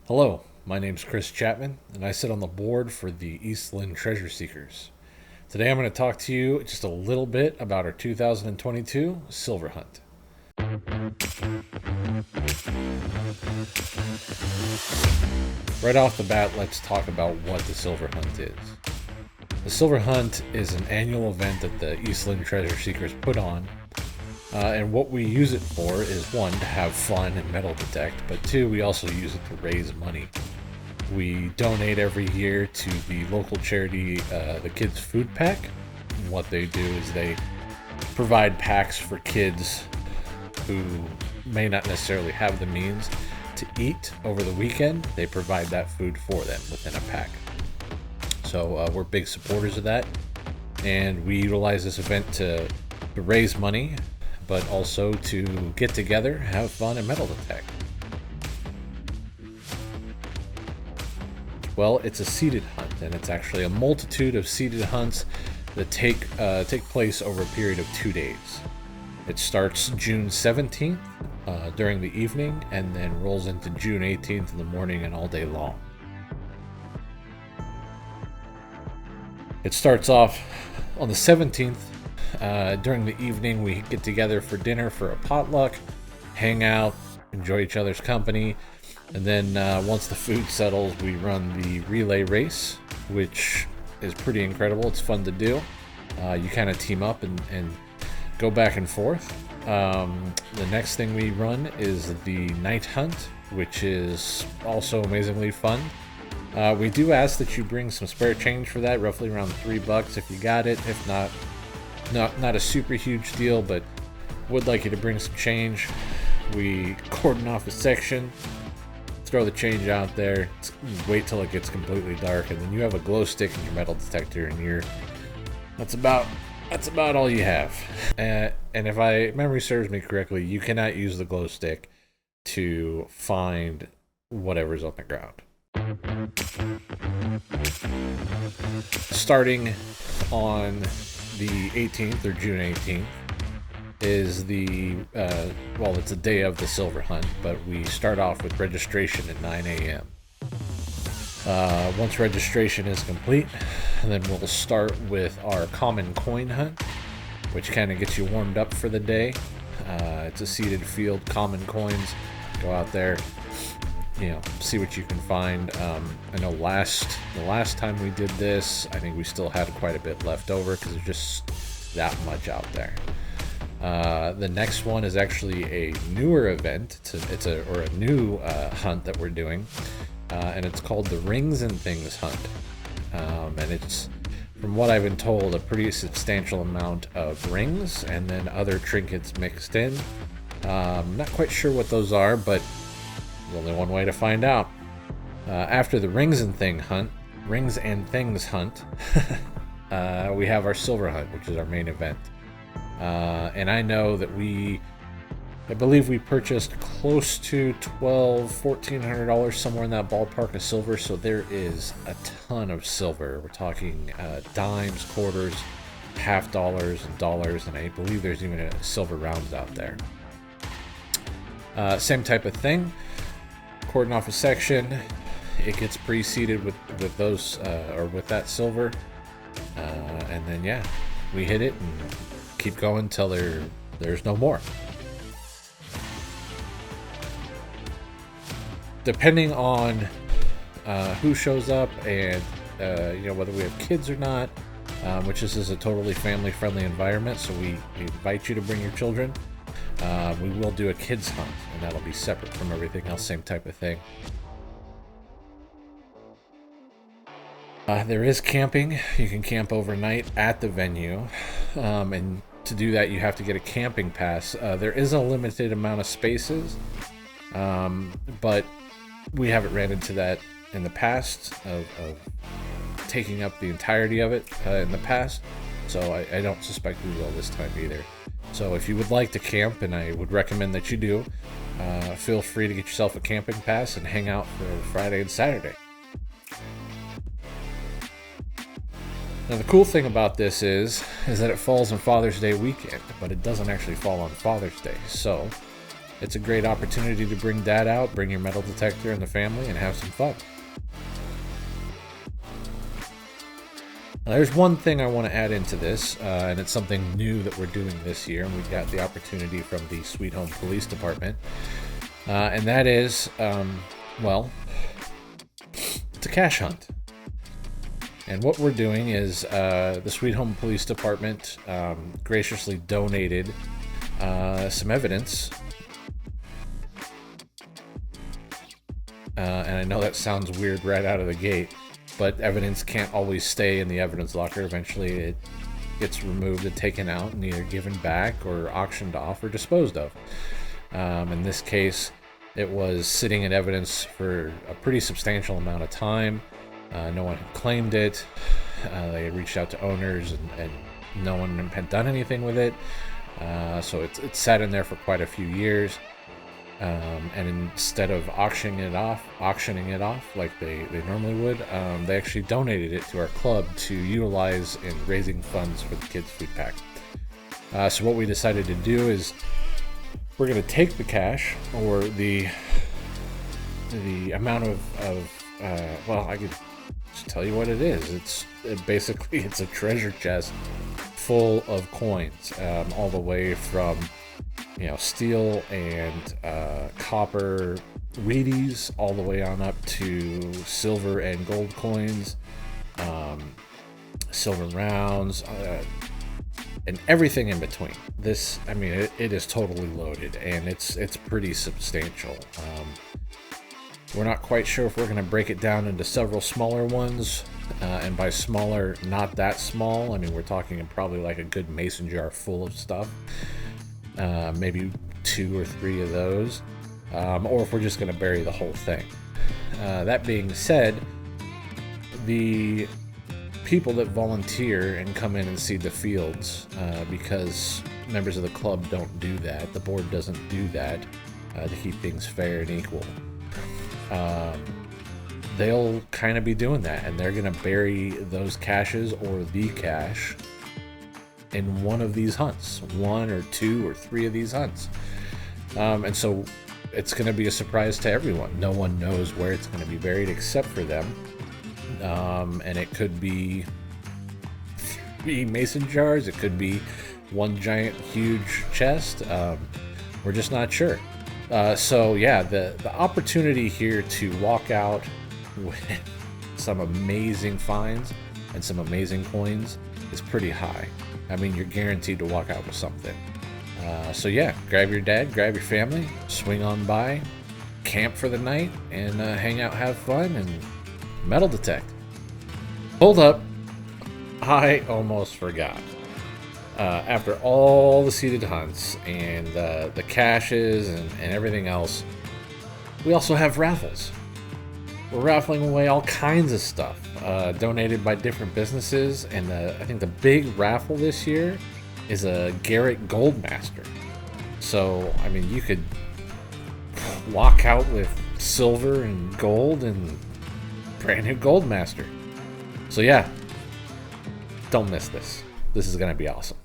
Hello, my name's Chris Chapman, and I sit on the board for the East Linn Treasure Seekers. Today I'm going to talk to you just a little bit about our 2022 silver hunt. Right off the bat, let's talk about what the silver hunt is. The silver hunt is an annual event that the East Linn Treasure Seekers put on. And what we use it for is, one, to have fun and metal detect, but two, we also use it to raise money. We donate every year to the local charity, the Kids Food Pack. And what they do is they provide packs for kids who may not necessarily have the means to eat over the weekend. They provide that food for them within a pack. So we're big supporters of that, and we utilize this event to raise money, but also to get together, have fun, and metal detect. Well, it's a seated hunt, and it's actually a multitude of seated hunts that take place over a period of 2 days. It starts June 17th during the evening, and then rolls into June 18th in the morning and all day long. It starts off on the 17th. During the evening, we get together for dinner for a potluck, hang out, enjoy each other's company, and then once the food settles, we run the relay race, which is pretty incredible. It's fun to do. You kind of team up and go back and forth. The next thing we run is the night hunt, which is also amazingly fun. We do ask that you bring some spare change for that, roughly around $3 if you got it. If not, not a super huge deal, but would like you to bring some change. We cordon off a section, throw the change out there, wait till it gets completely dark, and then you have a glow stick in your metal detector, and that's about all you have. And if memory serves me correctly, you cannot use the glow stick to find whatever's on the ground. Starting on the 18th, or June 18th, is it's a day of the silver hunt, but we start off with registration at 9 a.m. Once registration is complete, then we'll start with our common coin hunt, which kind of gets you warmed up for the day. It's a seated field, common coins. Go out there, see what you can find. I know the last time we did this, I think we still had quite a bit left over because there's just that much out there. The next one is actually a newer event. It's a new hunt that we're doing, and it's called the Rings and Things Hunt. And it's, from what I've been told, a pretty substantial amount of rings and then other trinkets mixed in. Not quite sure what those are, but there's only one way to find out. After the Rings and Things Hunt, we have our Silver Hunt, which is our main event. And I know that I believe we purchased close to $1,400 somewhere in that ballpark of silver. So there is a ton of silver. We're talking dimes, quarters, half dollars, and dollars, and I believe there's even a silver rounds out there. Same type of thing. Cordon off a section, it gets pre-seeded with those or with that silver, and then we hit it and keep going till there's no more. Depending on who shows up and whether we have kids or not, which this is a totally family-friendly environment, so we invite you to bring your children. We will do a kids hunt, and that'll be separate from everything else, same type of thing. There is camping. You can camp overnight at the venue, and to do that you have to get a camping pass. There is a limited amount of spaces, but we haven't ran into that in the past of taking up the entirety of it in the past, so I don't suspect we will this time either. So if you would like to camp, and I would recommend that you do, feel free to get yourself a camping pass and hang out for Friday and Saturday. Now the cool thing about this is that it falls on Father's Day weekend, but it doesn't actually fall on Father's Day. So It's a great opportunity to bring Dad out, bring your metal detector and the family, and have some fun. Now, there's one thing I want to add into this, and it's something new that we're doing this year, and we got the opportunity from the Sweet Home Police Department, and that is, well, it's a cash hunt. And what we're doing is the Sweet Home Police Department graciously donated some evidence. And I know that sounds weird right out of the gate, but evidence can't always stay in the evidence locker. Eventually it gets removed and taken out and either given back or auctioned off or disposed of. In this case, it was sitting in evidence for a pretty substantial amount of time. No one had claimed it. They had reached out to owners and no one had done anything with it. So it sat in there for quite a few years. And instead of auctioning it off like they normally would, they actually donated it to our club to utilize in raising funds for the kids' food pack. So what we decided to do is we're going to take the cash, or the amount of well, I could just tell you what it is. Basically it's a treasure chest full of coins, all the way from steel and copper Wheaties all the way on up to silver and gold coins, silver rounds, and everything in between. This, I mean, it is totally loaded, and it's pretty substantial. We're not quite sure if we're going to break it down into several smaller ones, and by smaller, not that small. I mean, we're talking probably like a good mason jar full of stuff. Maybe 2 or 3 of those, or if we're just going to bury the whole thing. That being said, the people that volunteer and come in and see the fields, because members of the club don't do that, the board doesn't do that, to keep things fair and equal, they'll kind of be doing that, and they're going to bury those caches or the cache in one of these hunts, 1 or 2 or 3 of these hunts. And so it's going to be a surprise to everyone. No one knows where it's going to be buried except for them. And it could be 3 mason jars. It could be one giant, huge chest. We're just not sure. So yeah, the opportunity here to walk out with some amazing finds and some amazing coins is pretty high. I mean, you're guaranteed to walk out with something. So yeah, grab your dad, grab your family, swing on by, camp for the night, and hang out, have fun, and metal detect. Hold up, I almost forgot. After all the seated hunts and the caches and everything else, we also have raffles. We're raffling away all kinds of stuff, donated by different businesses, and I think the big raffle this year is a Garrett Goldmaster. So, I mean, you could walk out with silver and gold and brand new Goldmaster. So yeah, don't miss this. This is going to be awesome.